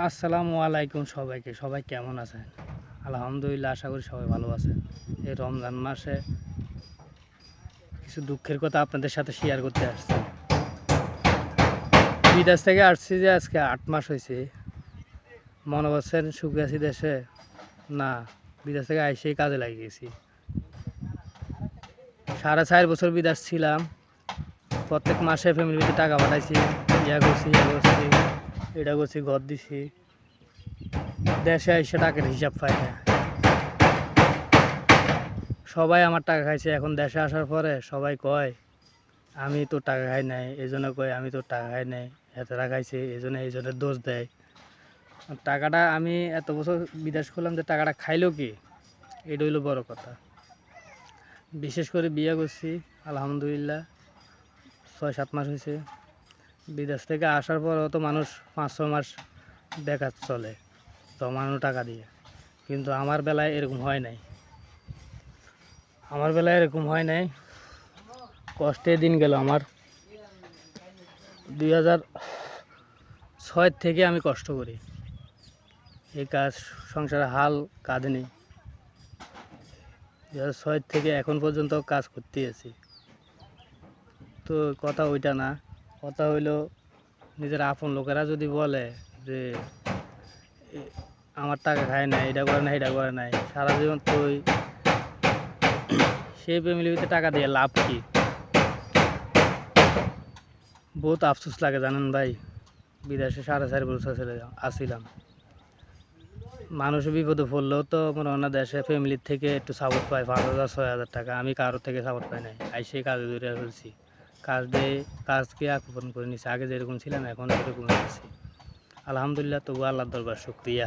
আসসালামু আলাইকুম সবাইকে। সবাই কেমন আছেন? আলহামদুলিল্লাহ, আশা করি সবাই ভালো আছেন। এই রমজান মাসে কিছু দুঃখের কথা আপনাদের সাথে শেয়ার করতে আসছি। বিদেশ থেকে আসছি যে আজকে ৮ মাস হয়েছে। মনে করছেন সুখে আছি দেশে? না, বিদেশ থেকে আইসেই কাজে লাগিয়ে গেছি। 4.5 বছর বিদেশ ছিলাম। প্রত্যেক মাসে ফ্যামিলিতে টাকা পাঠাইছি, ইয়া করছি এটা করছি, ঘর দিছি। দেশে এসে টাকার হিসাব পাই না। সবাই আমার টাকা খাইছে। এখন দেশে আসার পরে সবাই কয় আমি তো টাকা খাই নাই, এই জন্য কয় আমি তো টাকা খাই নাই, এতটা খাইছে এই জন্য দোষ দেয়। টাকাটা আমি এত বছর বিদেশ করলাম যে টাকাটা খাইলো কি, এটা হইলো বড় কথা। বিশেষ করে বিয়ে করছি, আলহামদুলিল্লাহ 6-7 মাস হয়েছে। বিদেশ থেকে আসার পরও তো মানুষ 5-6 মাস বেকার চলে, জমানো টাকা দিয়ে। কিন্তু আমার বেলায় এরকম হয় নাই। কষ্টে দিন গেল আমার। 2006 থেকে আমি কষ্ট করি, এই কাজ সংসারে হাল কাঁধে নেই। 2006 থেকে এখন পর্যন্ত কাজ করতে আছি। তো কথা ওইটা না, কথা হইলো নিজের আপন লোকেরা যদি বলে যে আমার টাকা খায় না, এটা করে না, এটা করে নাই, সারা জীবন তুই সেই ফ্যামিলিতে টাকা দিয়ে লাভ কি? বহুত আফসোস লাগে জানেন ভাই। বিদেশে 4.5 বছর আসছিলাম। মানুষ বিপদে পড়লেও তো মনে হয় না দেশে ফ্যামিলির থেকে একটু সাপোর্ট পায়, 5,000-6,000 টাকা। আমি কারোর থেকে সাপোর্ট পাই নাই, সেই কাজে ধরে ফেলছি। কাজকে আকর্ষণ করে নিছি। আগে যেরকম ছিলাম এখন এরকম আছি, আলহামদুলিল্লাহ। তবু আল্লাহর দরবার শুকরিয়া।